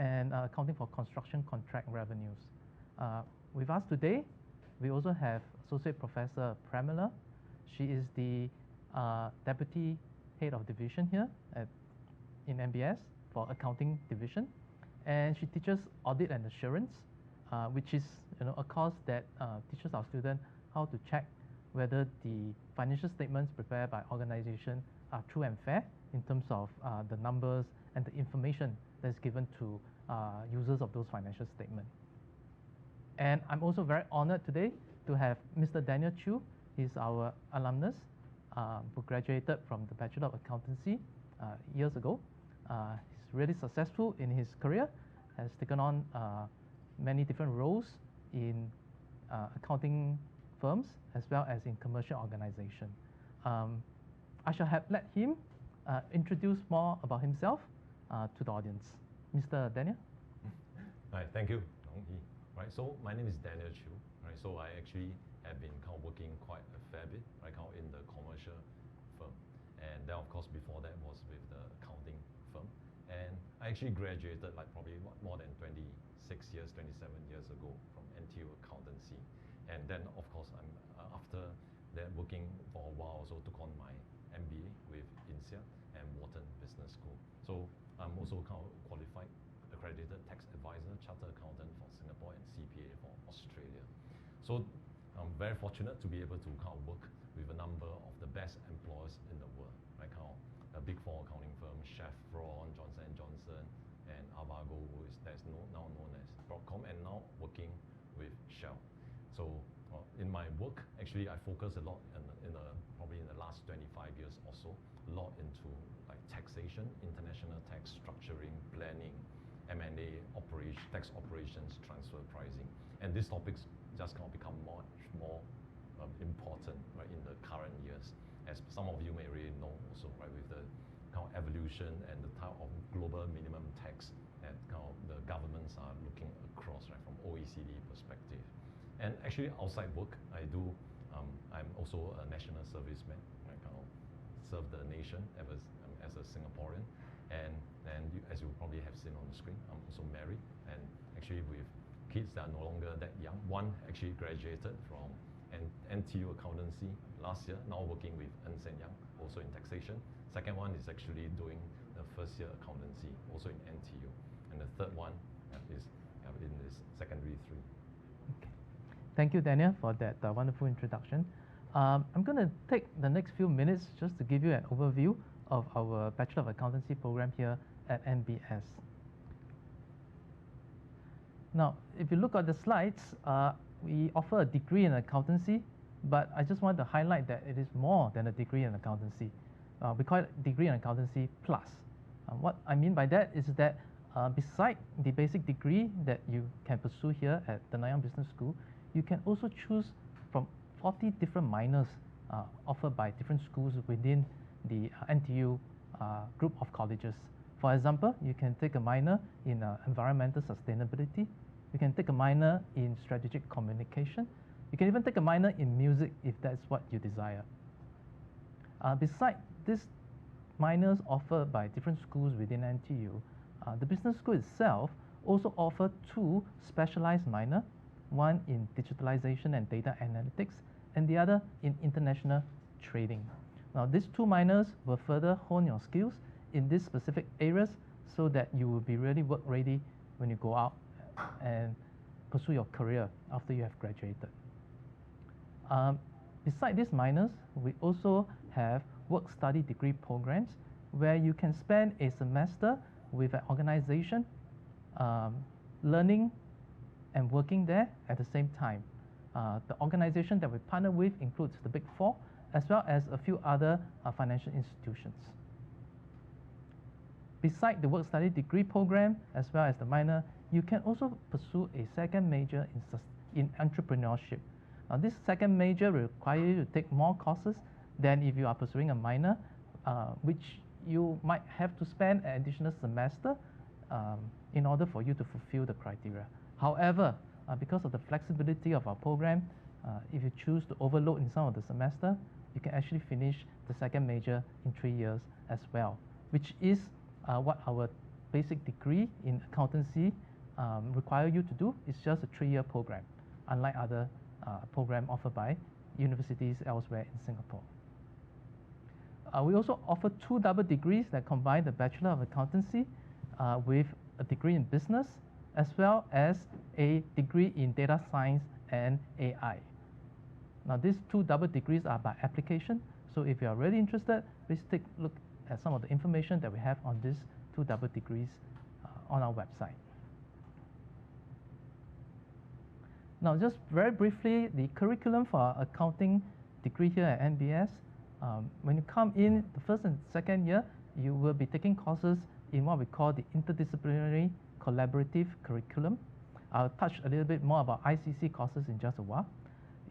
and accounting for construction contract revenues. With us today, we also have Associate Professor Pramila. She is the Deputy Head of Division here in MBS for Accounting Division, and she teaches Audit and Assurance, which is a course that teaches our students how to check whether the financial statements prepared by organization are true and fair in terms of the numbers and the information that's given to users of those financial statements. And I'm also very honored today to have Mr. Daniel Chew. He's our alumnus who graduated from the Bachelor of Accountancy years ago. He's really successful in his career, has taken on many different roles in accounting firms as well as in commercial organizations. I shall let him introduce more about himself to the audience. Mr. Daniel? Right, thank you, Dong Hee. Right, so my name is Daniel Chew. Right, so I actually have been working quite a fair bit, right, in the commercial firm, and then of course before that was with the accounting firm. And I actually graduated probably more than 26 years, 27 years ago from NTU Accountancy. And then of course after that working for a while, also took on my MBA with INSEAD and Wharton Business School. So I'm also qualified accredited tax advisor, chartered accountant for Singapore, and CPA for Australia. So I'm very fortunate to be able to work with a number of the best employers in the world, right? A big four accounting firm, Chevron, Johnson & Johnson, and Avago, that's now known as Broadcom, and now working with Shell. So in my work, actually, I focus a lot probably in the last 25 years or so, a lot into taxation, international tax structuring, planning, M&A, tax operations, transfer pricing, and these topics just become much more important, right, in the current years, as some of you may already know also, right, with the evolution and the type of global minimum tax that the governments are looking across, right, from OECD perspective. And actually, outside work, I'm also a national serviceman, right, serve the nation as a Singaporean. And as you probably have seen on the screen, I'm also married, and actually with kids that are no longer that young. One actually graduated from NTU Accountancy last year, now working with Ernst & Young, also in taxation. Second one is actually doing the first year accountancy, also in NTU. And the third one is in this secondary 3. Okay. Thank you, Daniel, for that wonderful introduction. I'm going to take the next few minutes just to give you an overview of our Bachelor of Accountancy program here at MBS. Now, if you look at the slides, we offer a degree in accountancy, but I just want to highlight that it is more than a degree in accountancy. We call it degree in accountancy plus. What I mean by that is that beside the basic degree that you can pursue here at the Nanyang Business School, you can also choose from 40 different minors offered by different schools within the NTU group of colleges. For example, you can take a minor in environmental sustainability. You can take a minor in strategic communication. You can even take a minor in music if that's what you desire. Besides these minors offered by different schools within NTU, the business school itself also offers 2 specialized minors, one in digitalization and data analytics, and the other in international trading. Now, these 2 minors will further hone your skills in these specific areas so that you will be really work ready when you go out and pursue your career after you have graduated. Besides these minors, we also have work-study degree programs where you can spend a semester with an organization, learning and working there at the same time. The organization that we partner with includes the Big Four, as well as a few other financial institutions. Besides the work-study degree program, as well as the minor, you can also pursue a second major in entrepreneurship. Now, this second major will require you to take more courses than if you are pursuing a minor, which you might have to spend an additional semester in order for you to fulfill the criteria. However, because of the flexibility of our program, if you choose to overload in some of the semester, you can actually finish the second major in 3 years as well, which is what our basic degree in accountancy require you to do is just a 3-year program, unlike other programs offered by universities elsewhere in Singapore. We also offer 2 double degrees that combine the Bachelor of Accountancy with a degree in business, as well as a degree in data science and AI. Now, these 2 double degrees are by application, so if you are really interested, please take a look at some of the information that we have on these 2 double degrees on our website. Now, just very briefly, the curriculum for our accounting degree here at NBS. When you come in the first and second year, you will be taking courses in what we call the Interdisciplinary Collaborative Curriculum. I'll touch a little bit more about ICC courses in just a while.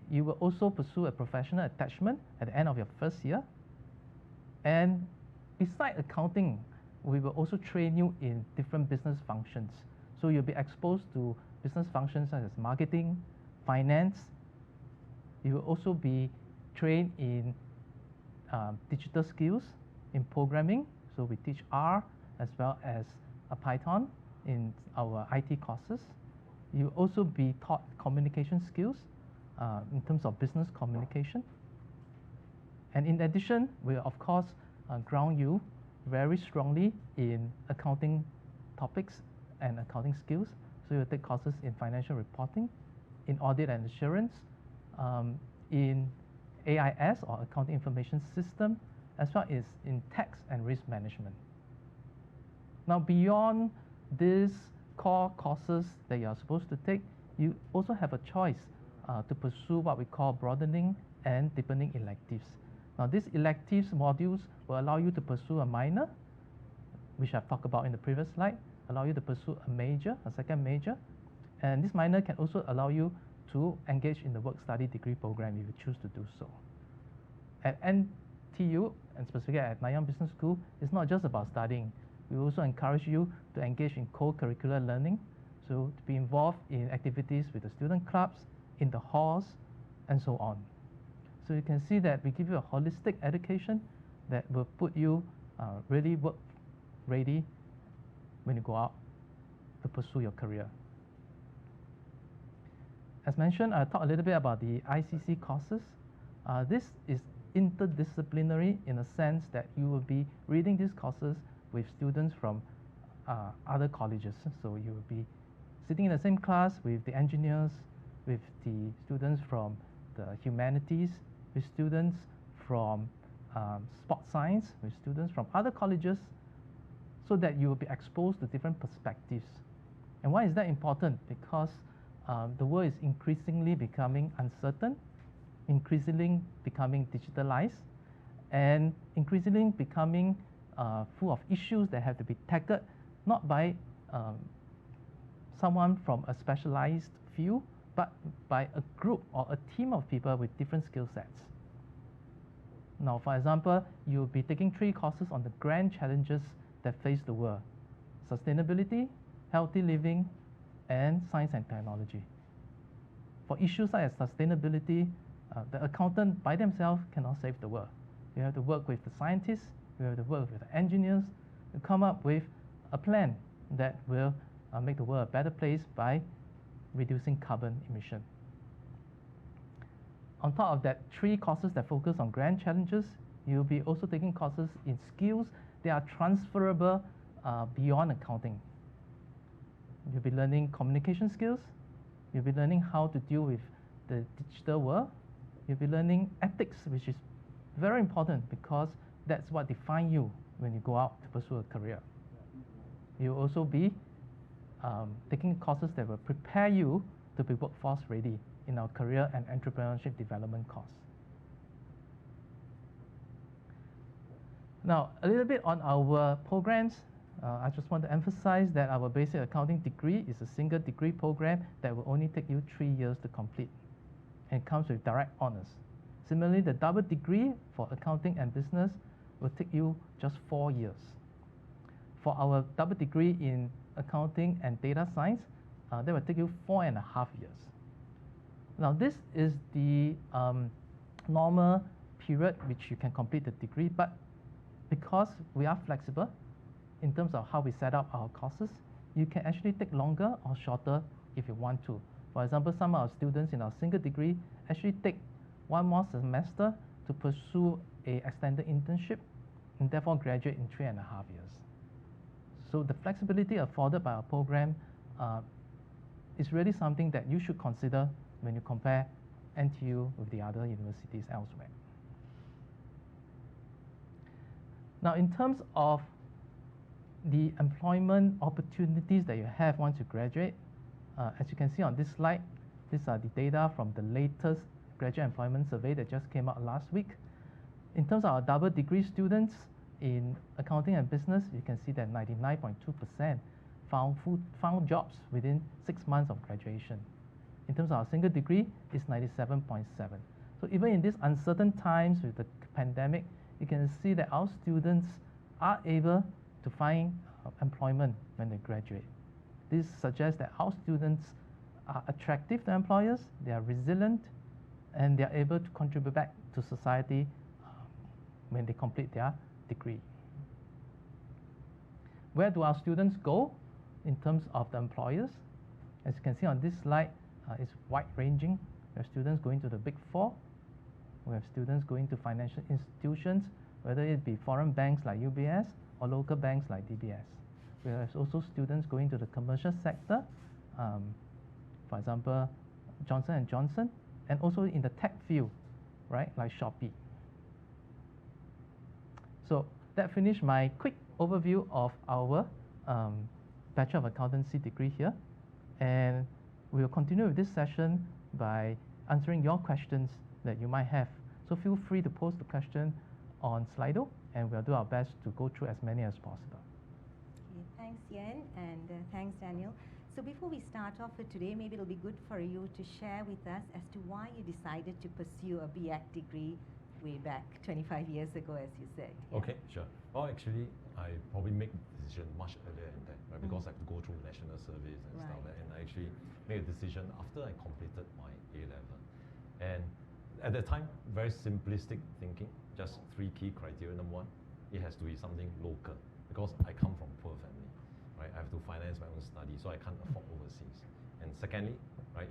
You will also pursue a professional attachment at the end of your first year. And beside accounting, we will also train you in different business functions. So you'll be exposed to business functions such as marketing, finance. You will also be trained in digital skills, in programming. So we teach R as well as Python in our IT courses. You will also be taught communication skills in terms of business communication. And in addition, we will of course ground you very strongly in accounting topics and accounting skills. So you'll take courses in financial reporting, in audit and assurance, in AIS or Accounting Information System, as well as in tax and risk management. Now, beyond these core courses that you are supposed to take, you also have a choice to pursue what we call broadening and deepening electives. Now, these electives modules will allow you to pursue a minor, which I've talked about in the previous slide, allow you to pursue a major, a second major, and this minor can also allow you to engage in the work-study degree program if you choose to do so. At NTU, and specifically at Nanyang Business School, it's not just about studying. We also encourage you to engage in co-curricular learning, so to be involved in activities with the student clubs, in the halls, and so on. So you can see that we give you a holistic education that will put you really work ready when you go out to pursue your career. As mentioned, I'll talk a little bit about the ICC courses. This is interdisciplinary in a sense that you will be reading these courses with students from other colleges. So you will be sitting in the same class with the engineers, with the students from the humanities, with students from sports science, with students from other colleges, so that you will be exposed to different perspectives. And why is that important? Because the world is increasingly becoming uncertain, increasingly becoming digitalized, and increasingly becoming full of issues that have to be tackled not by someone from a specialized field, but by a group or a team of people with different skill sets. Now, for example, you'll be taking 3 courses on the grand challenges that face the world: sustainability, healthy living, and science and technology. For issues such as sustainability, the accountant by themselves cannot save the world. You have to work with the scientists, you have to work with the engineers to come up with a plan that will make the world a better place by reducing carbon emission. On top of that, 3 courses that focus on grand challenges, you'll be also taking courses in skills that are transferable beyond accounting. You'll be learning communication skills, you'll be learning how to deal with the digital world, you'll be learning ethics, which is very important because that's what defines you when you go out to pursue a career. You'll also be taking courses that will prepare you to be workforce ready in our career and entrepreneurship development course. Now, a little bit on our programs. I just want to emphasize that our basic accounting degree is a single degree program that will only take you 3 years to complete, and comes with direct honors. Similarly, the double degree for accounting and business will take you just 4 years. For our double degree in accounting and data science, that will take you 4.5 years. Now, this is the normal period which you can complete the degree, but because we are flexible, in terms of how we set up our courses, you can actually take longer or shorter if you want to. For example, some of our students in our single degree actually take one more semester to pursue a extended internship and therefore graduate in 3.5 years. So the flexibility afforded by our program is really something that you should consider when you compare NTU with the other universities elsewhere. Now, in terms of the employment opportunities that you have once you graduate, as you can see on this slide, these are the data from the latest graduate employment survey that just came out last week. In terms of our double degree students in accounting and business, you can see that 99.2% found jobs within 6 months of graduation. In terms of our single degree, it's 97.7%. So even in these uncertain times with the pandemic, you can see that our students are able to find employment when they graduate. This suggests that our students are attractive to employers, they are resilient, and they are able to contribute back to society when they complete their degree. Where do our students go in terms of the employers? As you can see on this slide, it's wide-ranging. We have students going to the Big Four. We have students going to financial institutions, whether it be foreign banks like UBS or local banks like DBS. We have also students going to the commercial sector, for example, Johnson & Johnson, and also in the tech field, right, like Shopee. So that finished my quick overview of our Bachelor of Accountancy degree here. And we will continue with this session by answering your questions that you might have. So feel free to post the question on Slido, and we'll do our best to go through as many as possible. Okay, thanks, Yen, and thanks, Daniel. So before we start off with today, maybe it'll be good for you to share with us as to why you decided to pursue a BAc degree way back 25 years ago, as you said. Yeah. Okay, sure. Well, actually, I probably make the decision much earlier than that, right? Because I have to go through national service and stuff like that. And I actually made a decision after I completed my A-level. And at that time, very simplistic thinking, just 3 key criteria. Number 1, it has to be something local, because I come from poor family, right? I have to finance my own study, so I can't afford overseas. And secondly, right,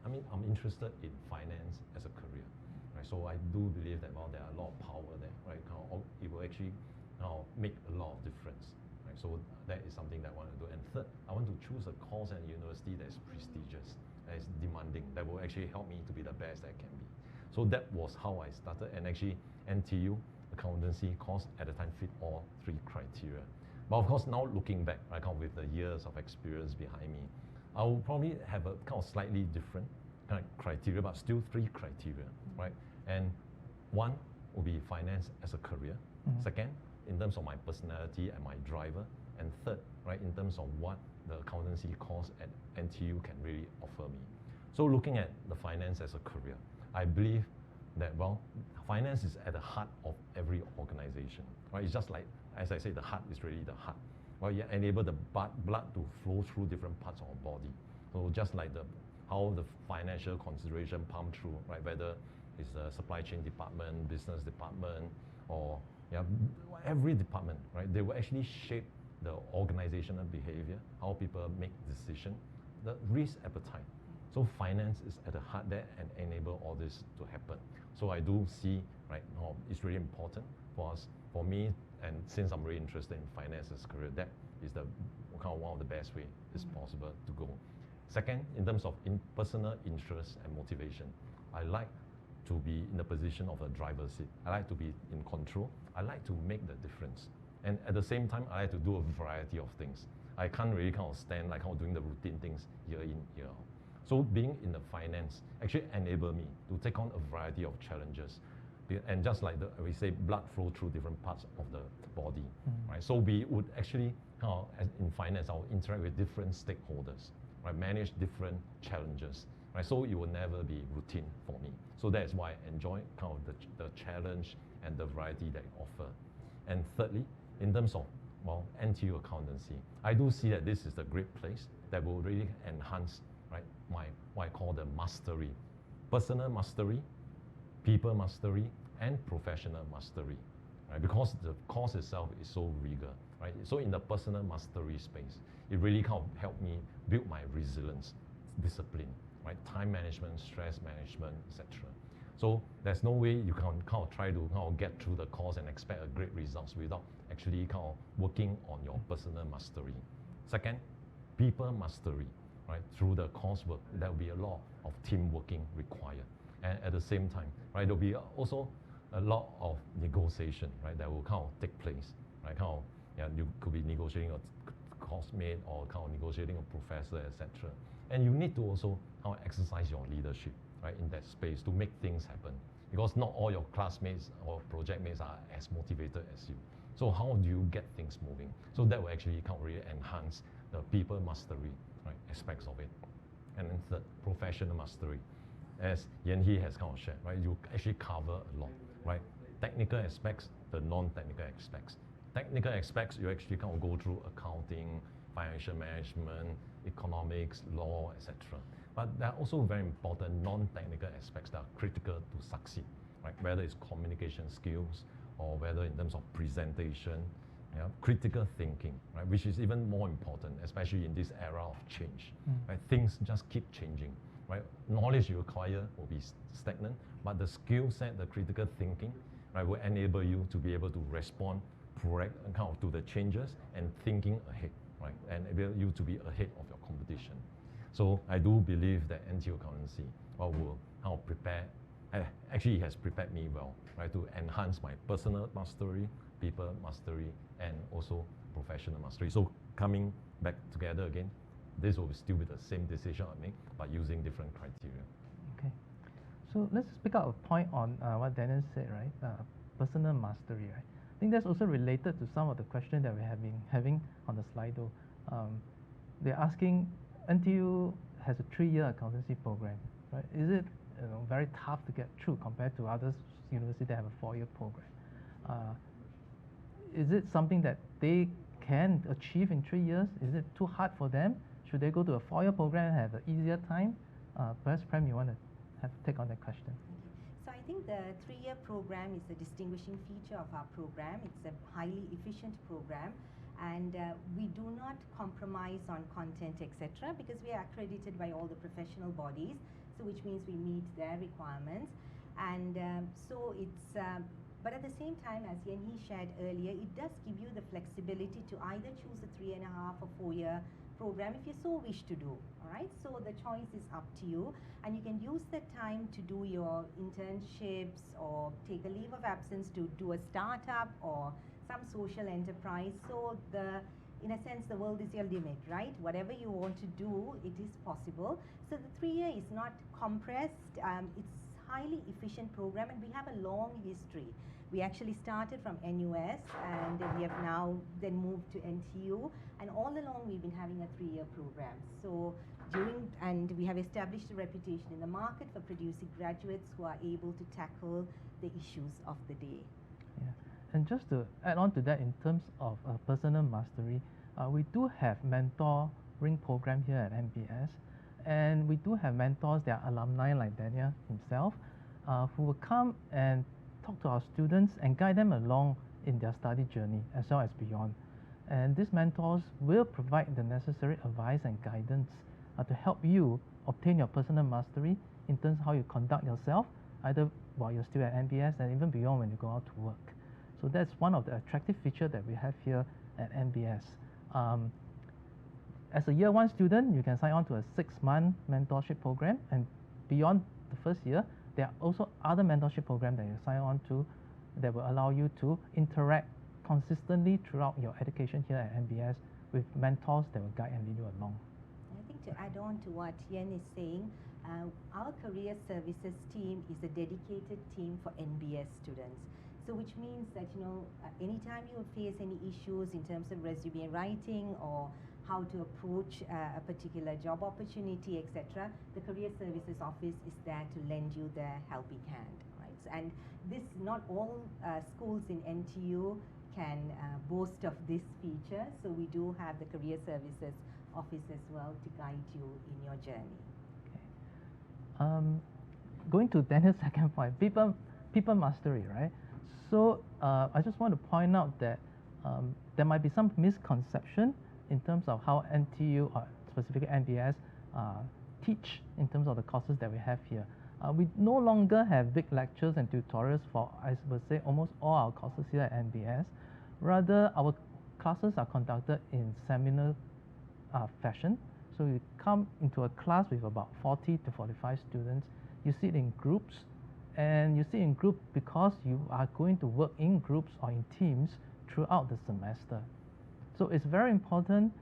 I'm interested in finance as a career, right? So I do believe that, well, there are a lot of power there, right? It will actually make a lot of difference, right? So that is something that I want to do. And third, I want to choose a course and university that is prestigious, that is demanding, that will actually help me to be the best that I can be. So that was how I started, and actually NTU accountancy course at the time fit all 3 criteria. But of course, now looking back, right, with the years of experience behind me, I will probably have a kind of slightly different kind of criteria, but still 3 criteria, right? And 1 will be finance as a career. Second, in terms of my personality and my driver. And third, right, in terms of what the accountancy course at NTU can really offer me. So looking at the finance as a career, I believe that, well, finance is at the heart of every organization, right? It's just like, as I say, the heart is really the heart. Well, you enable the blood to flow through different parts of our body. So just like how the financial consideration pump through, right? Whether it's the supply chain department, business department, or every department, right? They will actually shape the organizational behavior, how people make decisions, the risk appetite. So finance is at the heart there and enable all this to happen. So I do see, right, it's really important for us, for me, and since I'm really interested in finance as a career, that is the kind of one of the best way is possible to go. Second, in terms of personal interest and motivation, I like to be in the position of a driver's seat. I like to be in control. I like to make the difference. And at the same time, I like to do a variety of things. I can't really kind of stand like how doing the routine things year in, year out. So being in the finance actually enabled me to take on a variety of challenges. And just like we say, blood flow through different parts of the body, right? So we would actually, in finance, I'll interact with different stakeholders, right? Manage different challenges, right? So it will never be routine for me. So that's why I enjoy kind of the challenge and the variety that I offer. And thirdly, in terms of, well, NTU accountancy, I do see that this is a great place that will really enhance, right, what I call the mastery, personal mastery, people mastery, and professional mastery, right? Because the course itself is so rigorous. right? So in the personal mastery space, it really kind of helped me build my resilience, discipline, right? Time management, stress management, etc. So there's no way you can kind of try to kind of get through the course and expect a great results without actually kind of working on your personal mastery. Second, people mastery, right? Through the coursework, there will be a lot of team working required. And at the same time, right, there'll be also a lot of negotiation, right, that will kind of take place, right? Kind of, yeah, you could be negotiating a coursemate or kind of negotiating a professor, etc. And you need to also kind of exercise your leadership, right, in that space to make things happen. Because not all your classmates or project mates are as motivated as you. So how do you get things moving? So that will actually kind of really enhance the people mastery, right, aspects of it. And then third, professional mastery. As Yan He has kind of shared, right, you actually cover a lot, right? Technical aspects, the non-technical aspects. Technical aspects, you actually kind of go through accounting, financial management, economics, law, etc. But there are also very important non-technical aspects that are critical to succeed, right? Whether it's communication skills or whether in terms of presentation, yeah, critical thinking, right? Which is even more important, especially in this era of change, right? Things just keep changing, right? Knowledge you acquire will be stagnant, but the skill set, the critical thinking, right, will enable you to be able to respond to the changes and thinking ahead, right? And enable you to be ahead of your competition. So I do believe that NTU Accountancy will kind of prepare, actually it has prepared me well, right, to enhance my personal mastery, people mastery, and also professional mastery. So coming back together again, this will still be the same decision I make, but using different criteria. Okay. So let's pick up a point on what Daniel said, right? Personal mastery, right? I think that's also related to some of the questions that we have been having on the Slido. They're asking, NTU has a 3-year accountancy program, right? Is it very tough to get through compared to other universities that have a 4-year program? Is it something that they can achieve in 3 years? Is it too hard for them? Should they go to a 4-year program and have an easier time? Perhaps Prem, you want to take on that question. So I think the 3-year program is a distinguishing feature of our program. It's a highly efficient program, and we do not compromise on content, etc., because we are accredited by all the professional bodies, so which means we meet their requirements. And so it's, but at the same time, as Yan He shared earlier, it does give you the flexibility to either choose a 3.5 or 4-year program if you so wish to do, all right? So the choice is up to you, and you can use that time to do your internships or take a leave of absence to do a startup or some social enterprise. So in a sense, the world is your limit, right? Whatever you want to do, it is possible. So the 3-year is not compressed. It's highly efficient program, and we have a long history. We actually started from NUS, and we have now then moved to NTU, and all along we've been having a 3-year program. So and we have established a reputation in the market for producing graduates who are able to tackle the issues of the day. Yeah. And just to add on to that, in terms of personal mastery, we do have mentoring program here at MBS, and we do have mentors that are alumni like Daniel himself, who will come and talk to our students and guide them along in their study journey as well as beyond. And these mentors will provide the necessary advice and guidance to help you obtain your personal mastery in terms of how you conduct yourself, either while you're still at MBS and even beyond when you go out to work. So that's one of the attractive features that we have here at MBS. As a year 1 student, you can sign on to a 6-month mentorship program, and beyond the first year, there are also other mentorship programs that you sign on to that will allow you to interact consistently throughout your education here at MBS with mentors that will guide and lead you along. I think to add on to what Yen is saying, our career services team is a dedicated team for NBS students. So which means that, anytime you face any issues in terms of resume writing or how to approach a particular job opportunity, etc., the Career Services Office is there to lend you their helping hand, right? And this, not all schools in NTU can boast of this feature, so we do have the Career Services Office as well to guide you in your journey. Okay. Going to Daniel's second point, people mastery, right? So I just want to point out that there might be some misconception in terms of how NTU or specifically NBS teach in terms of the courses that we have here. We no longer have big lectures and tutorials for, I would say, almost all our courses here at NBS. Rather, our classes are conducted in seminar fashion. So you come into a class with about 40 to 45 students. You sit in groups, and you sit in group because you are going to work in groups or in teams throughout the semester. So it's very important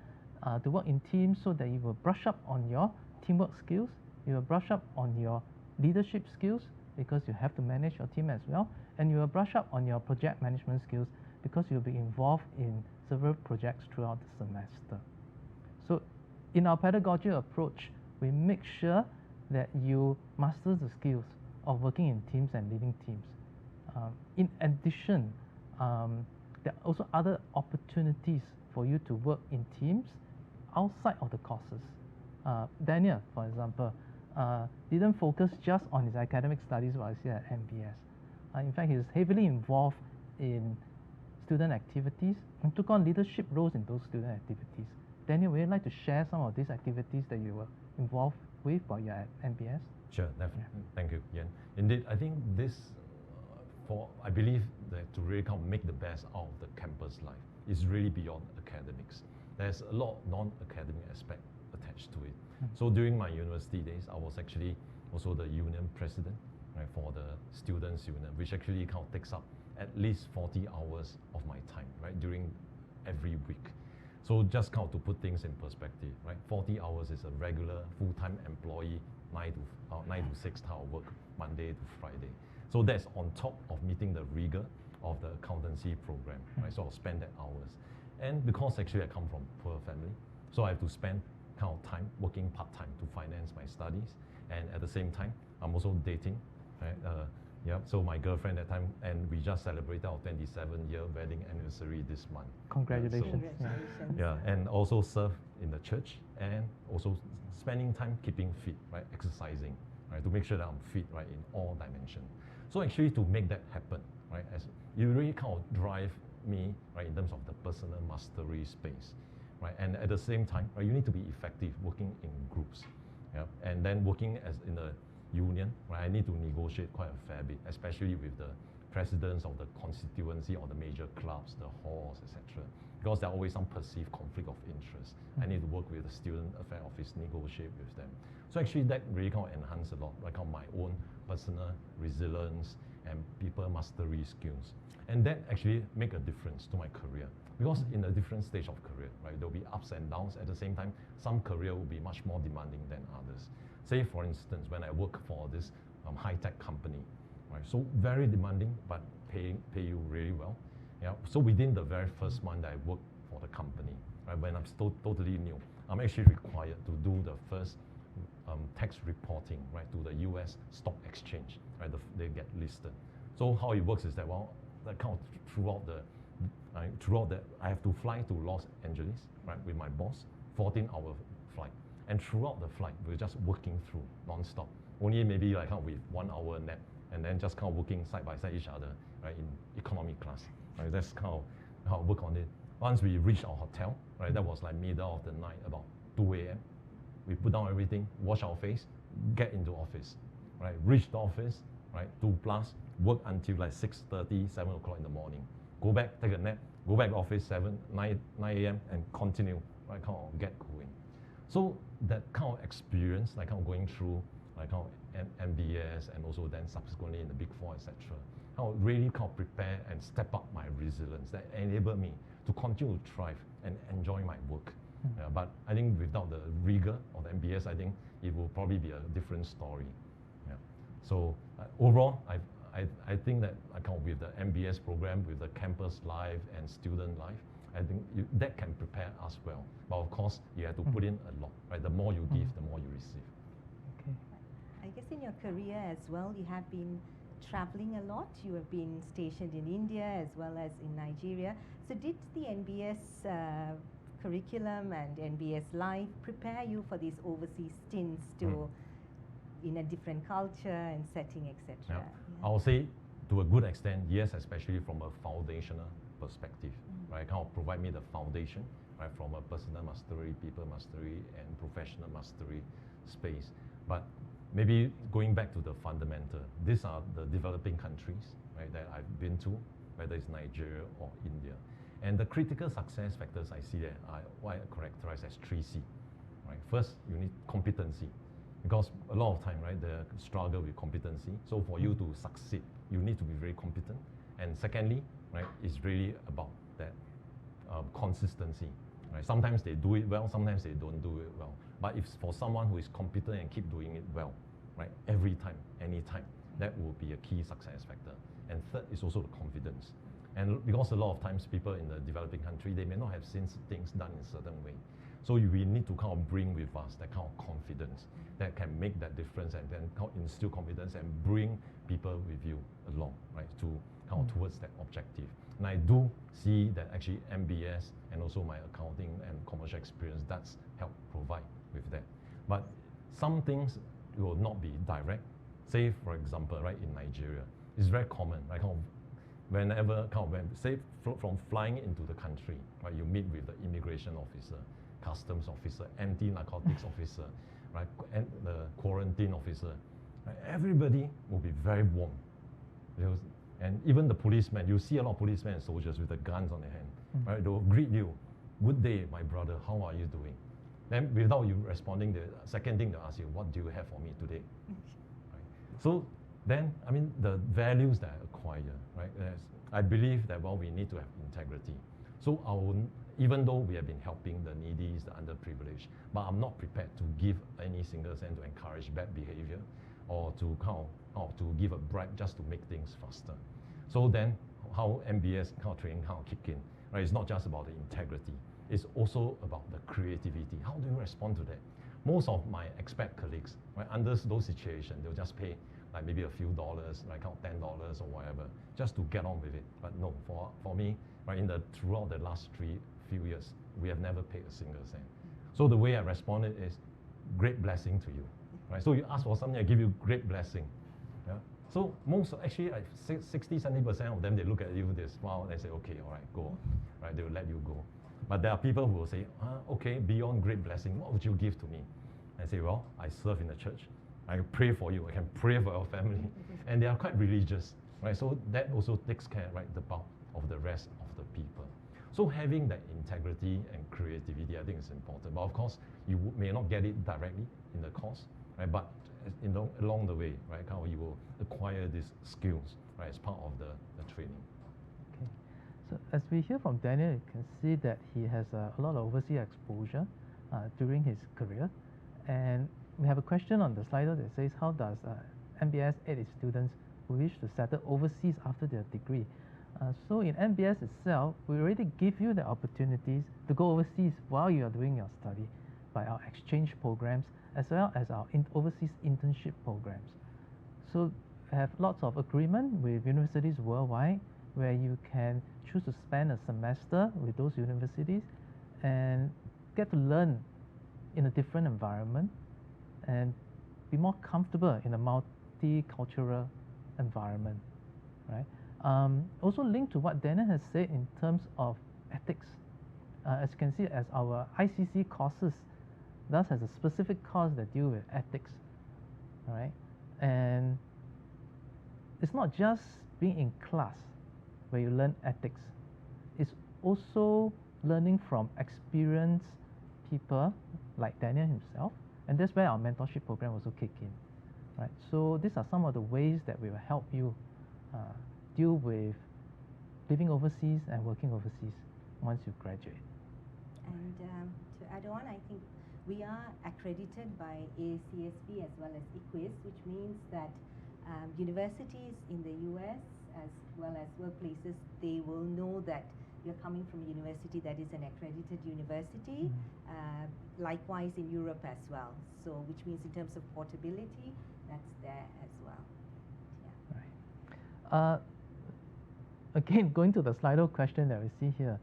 to work in teams so that you will brush up on your teamwork skills, you will brush up on your leadership skills because you have to manage your team as well, and you will brush up on your project management skills because you'll be involved in several projects throughout the semester. So in our pedagogy approach, we make sure that you master the skills of working in teams and leading teams. In addition, there are also other opportunities for you to work in teams outside of the courses. Daniel, for example, didn't focus just on his academic studies while he's here at NBS. In fact, he's heavily involved in student activities and took on leadership roles in those student activities. Daniel, would you like to share some of these activities that you were involved with while you're at NBS? Sure, definitely. Yeah. Thank you, Yan. Indeed, I think this, I believe that to really come make the best out of the campus life is really beyond academics. There's a lot of non-academic aspect attached to it. So during my university days, I was actually also the union president, right, for the students' union, which actually kind of takes up at least 40 hours of my time, right, during every week. So just kind of to put things in perspective, right, 40 hours is a regular full-time employee, 9 to 6 type of work, Monday to Friday. So that's on top of meeting the rigor of the accountancy program, right? So I'll spend that hours. And because actually I come from poor family, so I have to spend kind of time working part-time to finance my studies. And at the same time, I'm also dating, right? So my girlfriend at the time, and we just celebrated our 27-year wedding anniversary this month. Congratulations. So, yeah, and also serve in the church, and also spending time keeping fit, right? Exercising, right? To make sure that I'm fit, right, in all dimensions. So actually to make that happen, right, as you really kind of drive me, right, in terms of the personal mastery space, right? And at the same time, right, you need to be effective working in groups, yeah? And then working as in a union, right, I need to negotiate quite a fair bit, especially with the presidents of the constituency or the major clubs, the halls, etc. Because there are always some perceived conflict of interest. I need to work with the student affair office, negotiate with them. So actually that really kind of enhance a lot, like on my own personal resilience and people mastery skills. And that actually make a difference to my career. Because in a different stage of career, right, there'll be ups and downs. At the same time, some career will be much more demanding than others. Say for instance, when I work for this high-tech company, right, so very demanding, but pay you really well. Yeah. So within the very first month that I work for the company, right, when I'm still totally new, I'm actually required to do the first tax reporting, right, to the US stock exchange, right, they get listed. So how it works is that, well, that kind of throughout that, I have to fly to Los Angeles, right, with my boss, 14-hour flight. And throughout the flight, we're just working through non-stop. Only maybe like kind of with 1 hour nap, and then just kind of working side by side each other, right, in economy class. Right, that's kind of how I work on it. Once we reached our hotel, right, that was like middle of the night, about 2 a.m. We put down everything, wash our face, get into office, right? Reach the office, right, 2+, work until like 6:30, 7 o'clock in the morning. Go back, take a nap, go back to office 9 a.m. and continue, right, kind of get going. So that kind of experience, like kind of going through like kind of MBS and also then subsequently in the Big Four, etc., how really kind of prepare and step up my resilience that enabled me to continue to thrive and enjoy my work. But I think without the rigor of the MBS, I think it will probably be a different story. Yeah. So overall, I think that with the MBS program, with the campus life and student life, I think that can prepare us well. But of course, you have to put in a lot. Right? The more you give, the more you receive. Okay. I guess in your career as well, you have been traveling a lot. You have been stationed in India as well as in Nigeria. So did the NBS curriculum and NBS life prepare you for these overseas stints to in a different culture and setting, etc.? Yeah. I'll say to a good extent, yes, especially from a foundational perspective, right? Kind of provide me the foundation, right, from a personal mastery, people mastery, and professional mastery space. But maybe going back to the fundamental, these are the developing countries, right, that I've been to, whether it's Nigeria or India. And the critical success factors I see there are what I characterize as 3C. Right? First, you need competency, because a lot of time, right, the struggle with competency. So for you to succeed, you need to be very competent. And secondly, right, it's really about that consistency. Right? Sometimes they do it well, sometimes they don't do it well. But if for someone who is competent and keep doing it well, right, every time, anytime, that will be a key success factor. And third is also the confidence. And because a lot of times people in the developing country, they may not have seen things done in a certain way. So we need to kind of bring with us that kind of confidence that can make that difference and then instill confidence and bring people with you along, right, to kind of towards that objective. And I do see that actually MBS and also my accounting and commercial experience does help provide with that. But some things will not be direct. Say, for example, right, in Nigeria, it's very common, right, kind of whenever, say from flying into the country, right, you meet with the immigration officer, customs officer, anti-narcotics officer, right, and the quarantine officer. Right, everybody will be very warm. And even the policemen, you see a lot of policemen and soldiers with the guns on their hand, right? They'll greet you, "Good day, my brother, how are you doing?" Then without you responding, the second thing they'll ask you, "What do you have for me today?" Right? So then, I mean, the values that I acquire, right? I believe that, well, we need to have integrity. So even though we have been helping the needy, the underprivileged, but I'm not prepared to give any single cent to encourage bad behavior or to to give a bribe just to make things faster. So then, how MBS training kick in, right? It's not just about the integrity. It's also about the creativity. How do you respond to that? Most of my expat colleagues, right, under those situations, they'll just pay like maybe a few dollars, like $10 or whatever, just to get on with it. But no, for me, right, throughout the last few years, we have never paid a single cent. So the way I responded is, great blessing to you. Right? So you ask for something, I give you great blessing. Yeah? So actually, 60-70% of them, they look at you, they smile, and they say, okay, all right, go on. Right? They will let you go. But there are people who will say, okay, beyond great blessing, what would you give to me? I say, well, I serve in the church. I can pray for you. I can pray for your family. And they are quite religious. Right? So that also takes care, right, the bulk of the rest of the people. So having that integrity and creativity, I think is important. But of course, you may not get it directly in the course, right? But along the way, right, how you will acquire these skills, right, as part of the training. Okay. So as we hear from Daniel, you can see that he has a lot of overseas exposure during his career. And we have a question on the slider that says, how does MBS aid its students who wish to settle overseas after their degree? So in MBS itself, we already give you the opportunities to go overseas while you are doing your study by our exchange programs as well as our overseas internship programs. So we have lots of agreement with universities worldwide where you can choose to spend a semester with those universities and get to learn in a different environment and be more comfortable in a multicultural environment, right? Also linked to what Daniel has said in terms of ethics. As you can see, as our ICC courses thus has a specific course that deal with ethics, all right? And it's not just being in class where you learn ethics. It's also learning from experienced people like Daniel himself, and that's where our mentorship program also kick in, right? So these are some of the ways that we will help you deal with living overseas and working overseas once you graduate. And to add on, I think we are accredited by AACSB as well as ICWIS, which means that universities in the US as well as workplaces, they will know that you're coming from a university that is an accredited university, likewise in Europe as well. So which means in terms of portability, that's there as well. Yeah. Right. Again, going to the Slido question that we see here,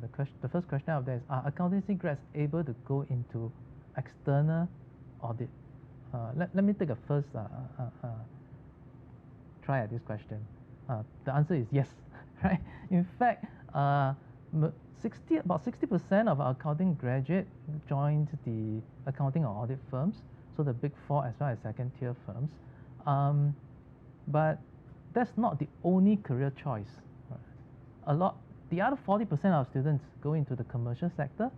the first question out there is, are accountancy grads able to go into external audit? Let me take a first try at this question. The answer is yes, right? In fact, About 60% of our accounting graduate joined the accounting or audit firms, so the big four as well as second-tier firms. But that's not the only career choice. The other 40% of students go into the commercial sector,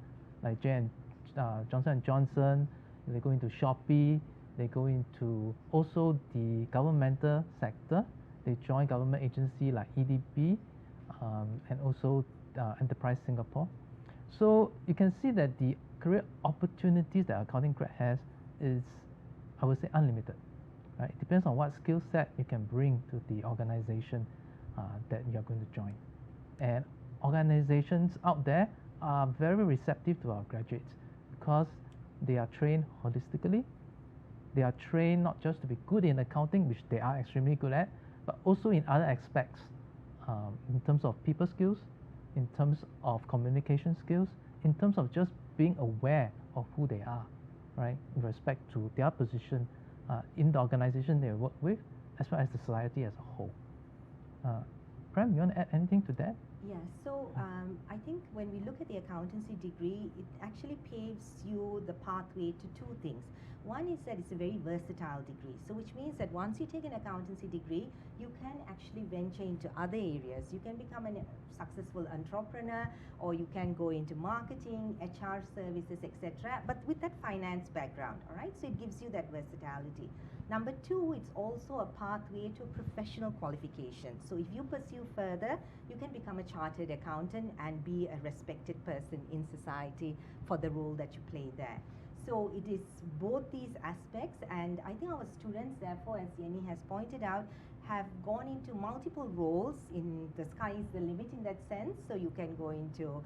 like Johnson & Johnson. They go into Shopee. They go into also the governmental sector. They join government agency like EDB and also Enterprise Singapore. So you can see that the career opportunities that accounting grad has is, I would say, unlimited. Right? It depends on what skill set you can bring to the organization that you are going to join. And organizations out there are very receptive to our graduates because they are trained holistically. They are trained not just to be good in accounting, which they are extremely good at, but also in other aspects, in terms of people skills, in terms of communication skills, in terms of just being aware of who they are, right, in respect to their position in the organization they work with, as well as the society as a whole. Prem, you want to add anything to that? Yeah, so I think when we look at the accountancy degree, it actually paves you the pathway to two things. One is that it's a very versatile degree, so which means that once you take an accountancy degree, you can actually venture into other areas. You can become a successful entrepreneur, or you can go into marketing, HR services, etc., but with that finance background, all right? So it gives you that versatility. Number two, it's also a pathway to professional qualification. So if you pursue further, you can become a chartered accountant and be a respected person in society for the role that you play there. So it is both these aspects, and I think our students, therefore, as Yenny has pointed out, have gone into multiple roles. In the sky is the limit in that sense. So you can go into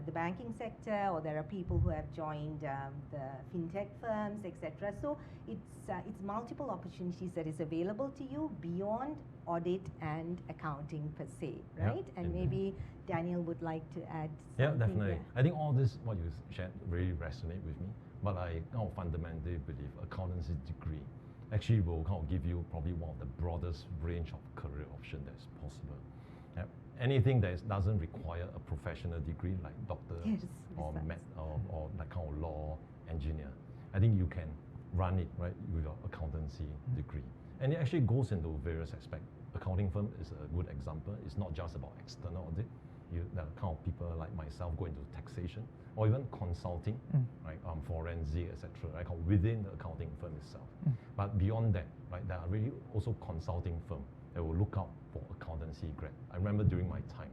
the banking sector, or there are people who have joined the fintech firms, etc. So it's multiple opportunities that is available to you beyond audit and accounting per se, right? Yeah, and maybe Daniel would like to add something. Yeah, definitely. Yeah. I think all this, what you shared, really resonate with me. But I fundamentally believe accountancy degree actually will give you probably one of the broadest range of career options that's possible. Anything that doesn't require a professional degree like doctor or like law, engineer, I think you can run it right with your accountancy degree. And it actually goes into various aspects. Accounting firm is a good example. It's not just about external audit. There are people like myself go into taxation or even consulting, right, forensic, etc., right, within the accounting firm itself. But beyond that, right, there are really also consulting firms that will look out for accountancy grad. I remember during my time,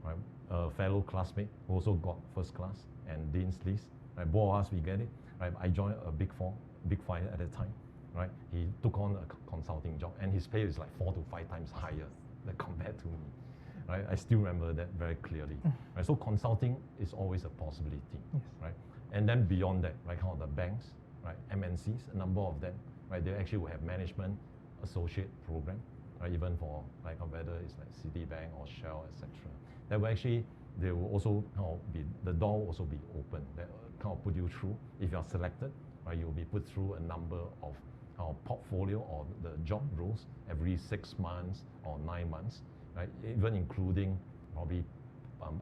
right, a fellow classmate who also got first class and dean's list, right, both of us, we get it. Right, I joined a big five at the time. Right, he took on a consulting job, and his pay is like 4 to 5 times higher than compared to me. Right, I still remember that very clearly. Right, so consulting is always a possibility. Yes. Right, and then beyond that, right, the banks, right, MNCs, a number of them, right, they actually will have management associate program, right, even for like whether it's like Citibank or Shell, etc. That will actually, they will also the door will also be open. That put you through. If you are selected, right, you will be put through a number of portfolio or the job roles every 6 months or 9 months, right? Even including probably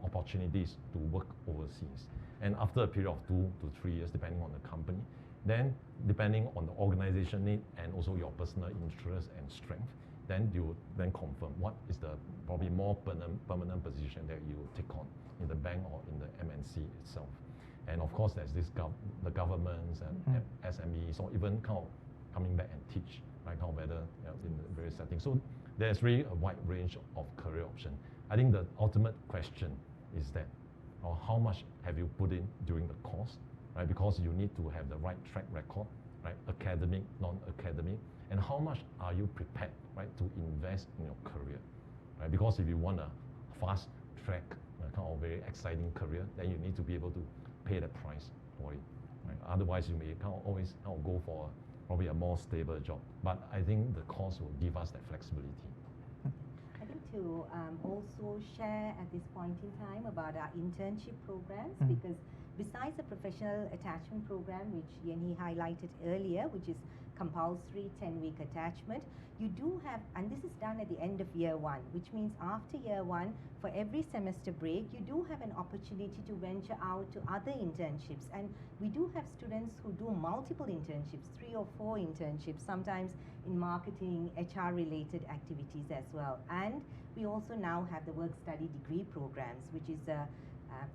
opportunities to work overseas. And after a period of 2 to 3 years, depending on the company, then depending on the organization need and also your personal interest and strength, then you then confirm what is the probably more permanent position that you take on in the bank or in the MNC itself. And of course, there's the governments and SMEs, or even coming back and teach, like whether in the various settings. So there's really a wide range of career options. I think the ultimate question is that, or how much have you put in during the course, right? Because you need to have the right track record, right? Academic, non-academic, and how much are you prepared, right, to invest in your career, right? Because if you want a fast track, very exciting career, then you need to be able to pay the price for it. Right? Otherwise, you may always go for probably a more stable job. But I think the course will give us that flexibility. I think to also share at this point in time about our internship programs, because besides the professional attachment program, which Yenny highlighted earlier, which is compulsory 10-week attachment, you do have, and this is done at the end of year 1, which means after year 1, for every semester break, you do have an opportunity to venture out to other internships. And we do have students who do multiple internships, 3 or 4 internships, sometimes in marketing, HR-related activities as well. And we also now have the work-study degree programs, which is a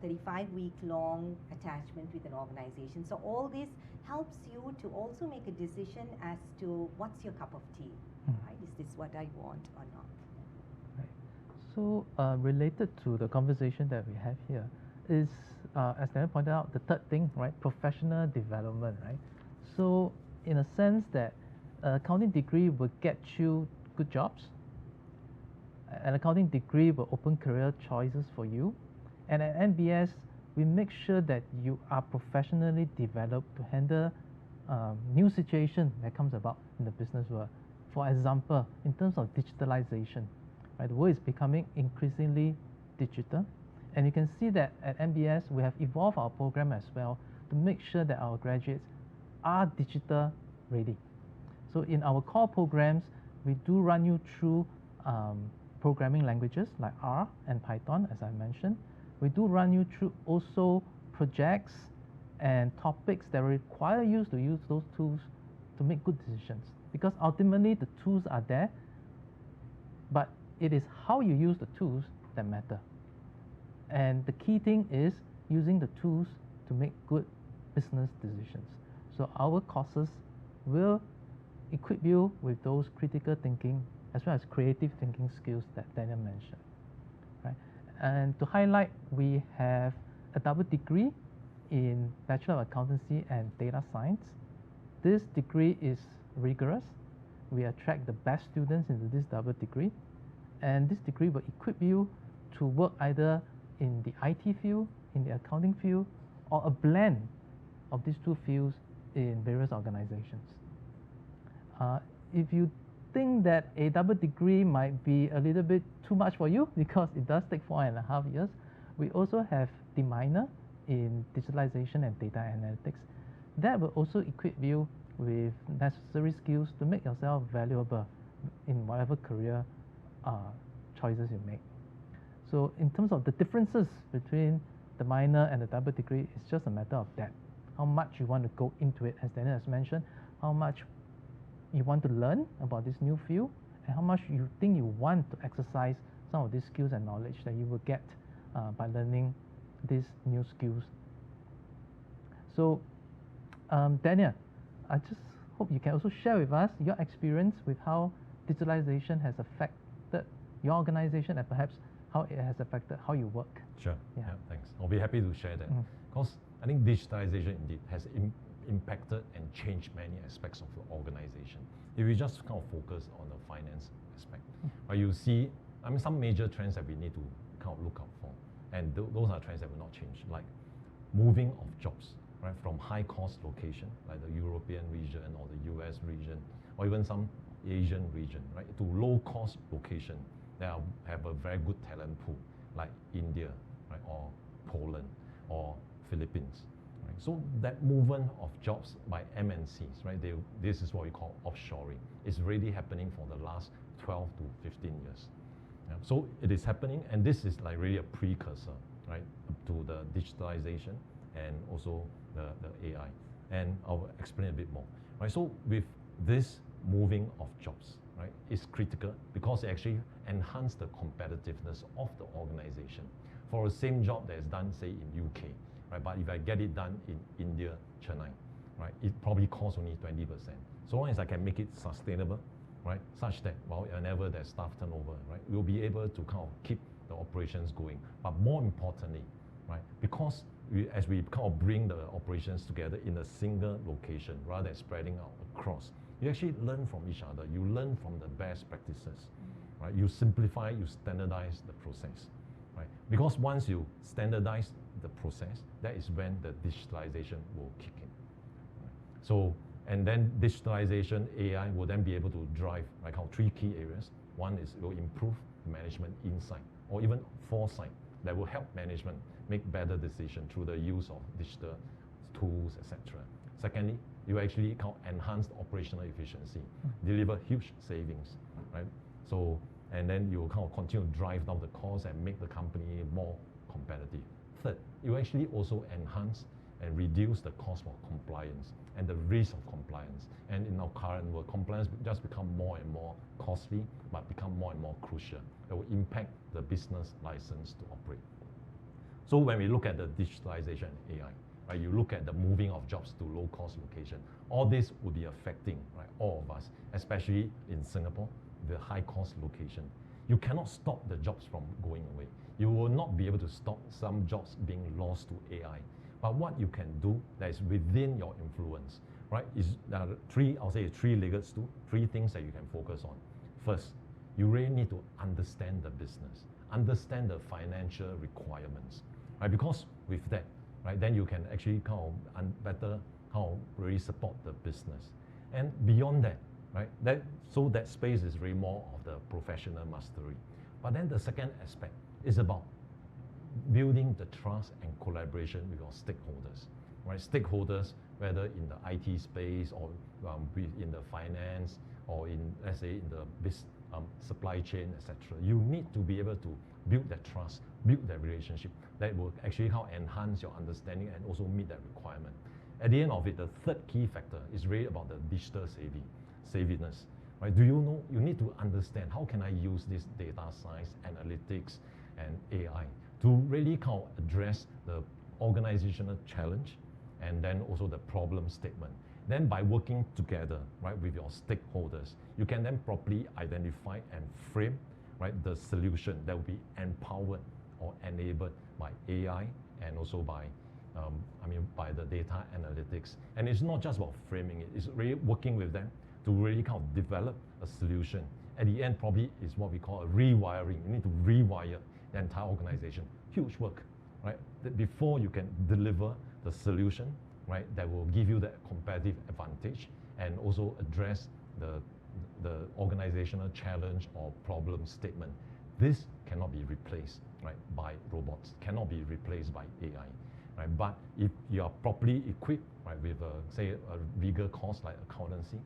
35-week-long attachment with an organization. So all this helps you to also make a decision as to what's your cup of tea, right? Is this what I want or not? Right. So related to the conversation that we have here is, as Daniel pointed out, the third thing, right? Professional development, right? So in a sense that accounting degree will get you good jobs. An accounting degree will open career choices for you. And at NBS, we make sure that you are professionally developed to handle new situation that comes about in the business world. For example, in terms of digitalization, right, the world is becoming increasingly digital. And you can see that at NBS, we have evolved our program as well to make sure that our graduates are digital ready. So in our core programs, we do run you through programming languages like R and Python, as I mentioned. We do run you through also projects and topics that require you to use those tools to make good decisions. Because ultimately the tools are there, but it is how you use the tools that matter. And the key thing is using the tools to make good business decisions. So our courses will equip you with those critical thinking as well as creative thinking skills that Daniel mentioned. Right? And to highlight, we have a double degree in Bachelor of Accountancy and Data Science. This degree is rigorous. We attract the best students into this double degree. And this degree will equip you to work either in the IT field, in the accounting field, or a blend of these two fields in various organizations. If you think that a double degree might be a little bit too much for you because it does take 4.5 years, we also have the minor in digitalization and data analytics. That will also equip you with necessary skills to make yourself valuable in whatever career choices you make. So in terms of the differences between the minor and the double degree, it's just a matter of that. How much you want to go into it, as Daniel has mentioned, how much you want to learn about this new field, and how much you think you want to exercise some of these skills and knowledge that you will get by learning these new skills. So Daniel, I just hope you can also share with us your experience with how digitalization has affected your organization and perhaps how it has affected how you work. Sure, yeah, thanks. I'll be happy to share that. Because I think digitalization indeed has impacted and changed many aspects of the organization. If we just kind of focus on the finance aspect, you see, I mean, some major trends that we need to kind of look out for, and those are trends that will not change, like moving of jobs, right, from high-cost location, like the European region or the US region, or even some Asian region, right, to low-cost location that have a very good talent pool, like India, right, or Poland, or Philippines. Right? So that movement of jobs by MNCs, right, this is what we call offshoring. It's really happening for the last 12 to 15 years. Yeah? So it is happening, and this is like really a precursor, right, to the digitalization and also the AI. And I'll explain a bit more. Right? So with this moving of jobs, right, is critical because it actually enhances the competitiveness of the organization. For the same job that is done, say, in UK, right, but if I get it done in India, Chennai, right, it probably costs only 20%. So long as I can make it sustainable, right, such that, well, whenever there's staff turnover, right, we'll be able to kind of keep the operations going. But more importantly, right, because as we kind of bring the operations together in a single location rather than spreading out across, you actually learn from each other. You learn from the best practices, right? You simplify, you standardize the process, right? Because once you standardize the process, that is when the digitalization will kick in. Right? So, and then digitalization, AI will then be able to drive, like, how 3 key areas. One is it will improve management insight or even foresight, that will help management make better decisions through the use of digital tools, etc. Secondly, you actually enhance operational efficiency, deliver huge savings, right? So, and then you continue to drive down the cost and make the company more competitive. Third, you actually also enhance and reduce the cost for compliance and the risk of compliance. And in our current world, compliance just become more and more costly, but become more and more crucial. It will impact the business license to operate. So when we look at the digitalization and AI, right, you look at the moving of jobs to low-cost location, all this will be affecting, right, all of us, especially in Singapore, the high-cost location. You cannot stop the jobs from going away. You will not be able to stop some jobs being lost to AI. But what you can do that is within your influence, right, is I'll say three-legged stool, three things that you can focus on. First, you really need to understand the business, understand the financial requirements, right? Because with that, right, then you can actually better really support the business. And beyond that, right, so that space is really more of the professional mastery. But then the second aspect is about building the trust and collaboration with your stakeholders, right? Stakeholders, whether in the IT space or in the finance or in, let's say, in the supply chain, etc. You need to be able to build that trust, build that relationship that will actually enhance your understanding and also meet that requirement. At the end of it, the third key factor is really about the digital savviness, right? Do you know, you need to understand how can I use this data science, analytics, and AI to really address the organizational challenge and then also the problem statement. Then by working together, right, with your stakeholders, you can then properly identify and frame, right, the solution that will be empowered or enabled by AI and also by the data analytics. And it's not just about framing it, it's really working with them to really develop a solution. At the end, probably is what we call a rewiring. You need to rewire the entire organization. Huge work, right? Before you can deliver the solution, right, that will give you that competitive advantage and also address the organizational challenge or problem statement. This cannot be replaced, right, by robots, cannot be replaced by AI, right? But if you are properly equipped, right, with say a bigger course like accountancy,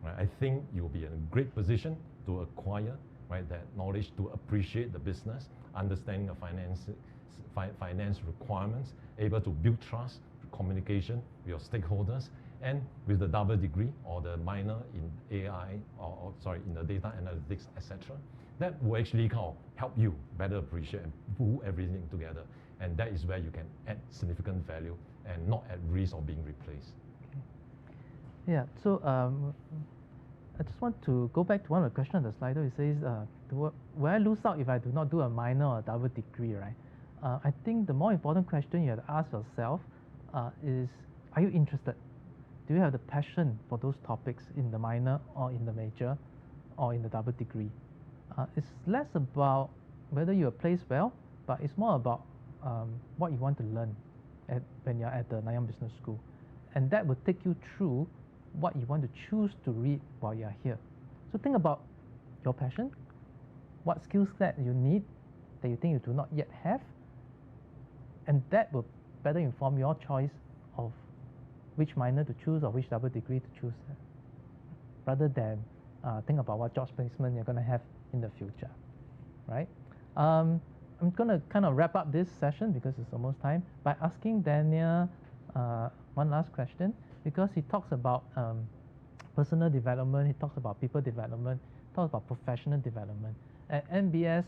right, I think you'll be in a great position to acquire, right, that knowledge, to appreciate the business, understanding the finance requirements, able to build trust, communication with your stakeholders, and with the double degree or the minor in AI or in the data analytics, etc. That will actually help you better appreciate and pull everything together. And that is where you can add significant value and not at risk of being replaced. Okay. Yeah, so I just want to go back to one of the questions on the slide. It says, will I lose out if I do not do a minor or double degree, right? I think the more important question you have to ask yourself is, are you interested? Do you have the passion for those topics in the minor or in the major or in the double degree? It's less about whether you are placed well, but it's more about what you want to learn when you're at the Nanyang Business School. And that will take you through what you want to choose to read while you're here. So think about your passion, what skill set you need that you think you do not yet have, and that will better inform your choice of which minor to choose or which double degree to choose, rather than think about what job placement you're going to have in the future, right? I'm going to kind of wrap up this session because it's almost time by asking Daniel one last question, because he talks about personal development, he talks about people development, talks about professional development. At NBS,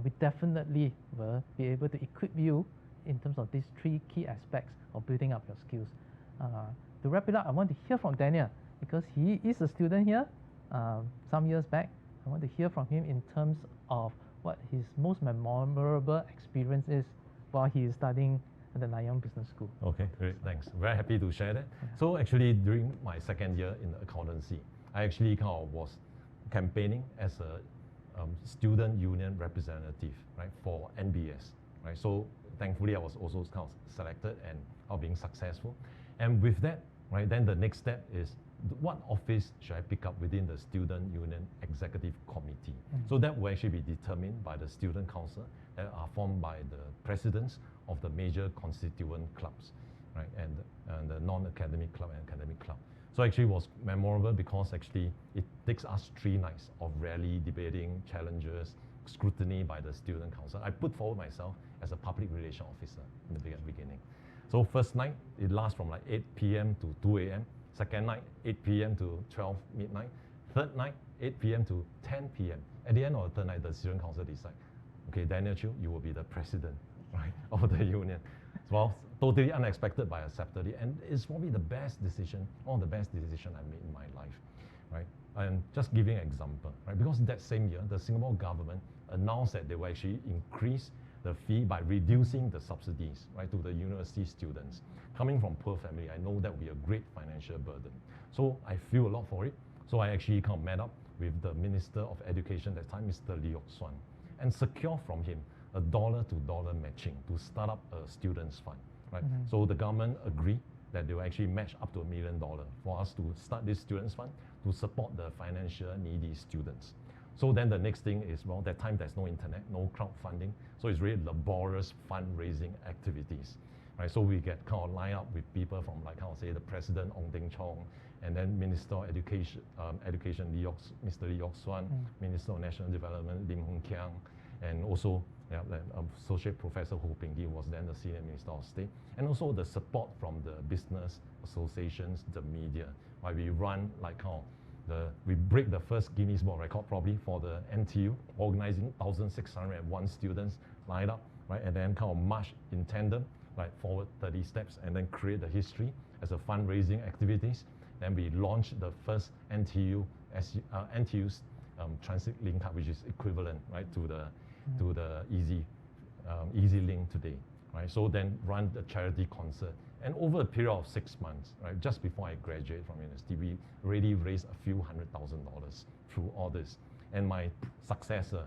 we definitely will be able to equip you in terms of these three key aspects of building up your skills. To wrap it up, I want to hear from Daniel, because he is a student here some years back. I want to hear from him in terms of what his most memorable experience is while he is studying at the Nanyang Business School. Okay, great, thanks. Very happy to share that. Yeah. So actually, during my second year in accountancy, I actually was campaigning as a student union representative, right, for NBS, right? So thankfully, I was also selected and being successful. And with that, right, then the next step is what office should I pick up within the Student Union Executive Committee. So that will actually be determined by the Student Council that are formed by the presidents of the major constituent clubs, right, and the non-academic club and academic club. So actually it was memorable because actually it takes us 3 nights of rally, debating, challenges, scrutiny by the Student Council. I put forward myself as a public relations officer in the beginning. So first night, it lasts from like 8 p.m. to 2 a.m. Second night, 8 p.m. to 12 midnight. Third night, 8 p.m. to 10 p.m. At the end of the third night, the Student Council decide, okay, Daniel Chiu, you will be the president, right, of the union. Well, totally unexpected, but I accepted it. And it's probably the best decision, one of the best decisions I made in my life, right? And just giving an example, right? Because that same year, the Singapore government announced that they will actually increase the fee by reducing the subsidies, right, to the university students. Coming from poor family, I know that will be a great financial burden. So I feel a lot for it. So I actually kind of met up with the Minister of Education at the time, Mr. Lee Yock Suan, and secure from him a dollar-to-dollar matching to start up a students fund, right? So the government agreed that they will actually match up to $1 million for us to start this students fund to support the financial needy students. So then the next thing is, well, that time there's no internet, no crowdfunding, so it's really laborious fundraising activities, right? So we get kind of line up with people from, like, how to say, the President Ong Teng Chong, and then Minister of Education, Mr. Lee Yock Suan, Minister of National Development, Lim Hung Kiang, and also Associate Professor Ho Ping Yi was then the Senior Minister of State, and also the support from the business associations, the media, why we run like how we break the first Guinness World Record probably for the NTU, organizing 1,601 students lined up, right, and then kind of march in tandem, right, forward 30 steps, and then create the history as a fundraising activities. Then we launched the first NTU's transit link card, which is equivalent, right, to the Easy Link today, right? So then run the charity concert, and over a period of 6 months, right, just before I graduated from university, we already raised a few $100,000 through all this. And my successor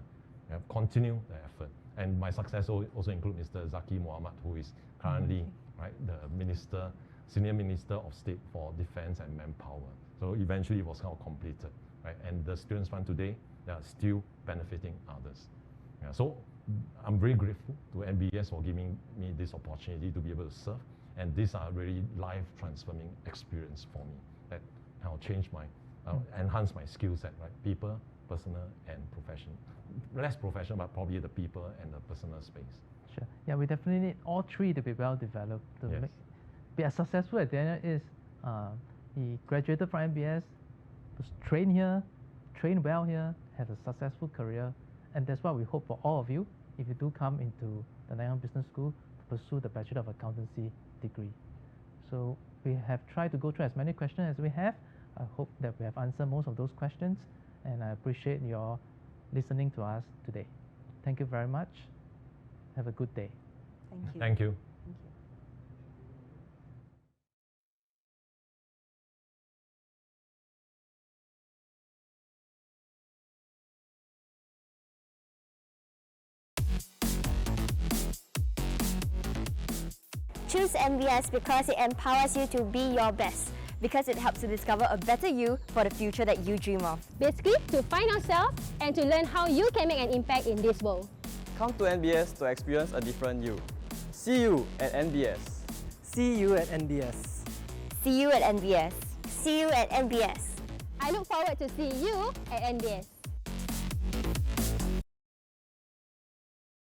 continued the effort, and my successor also include Mr. Zaki Muhammad, who is currently right, the Senior Minister of State for Defense and Manpower. So eventually it was kind of completed, right? And the Students Fund today, they are still benefiting others. Yeah, so I'm very grateful to NBS for giving me this opportunity to be able to serve. And these are really life-transforming experience for me that change my, enhance my skill set, right? People, personal, and professional. Less professional, but probably the people and the personal space. Sure. Yeah, we definitely need all 3 to be well developed to Yes. be as successful as Daniel is. He graduated from MBS, was trained here, trained well here, had a successful career, and that's what we hope for all of you if you do come into the Nanyang Business School to pursue the Bachelor of Accountancy degree. So we have tried to go through as many questions as we have. I hope that we have answered most of those questions, and I appreciate your listening to us today. Thank you very much. Have a good day. Thank you. Thank you. Thank you. Choose MBS because it empowers you to be your best, because it helps you discover a better you for the future that you dream of. Basically, to find ourselves and to learn how you can make an impact in this world. Come to NBS to experience a different you. See you at NBS. See you at NBS. See you at NBS. See you at NBS. I look forward to seeing you at NBS.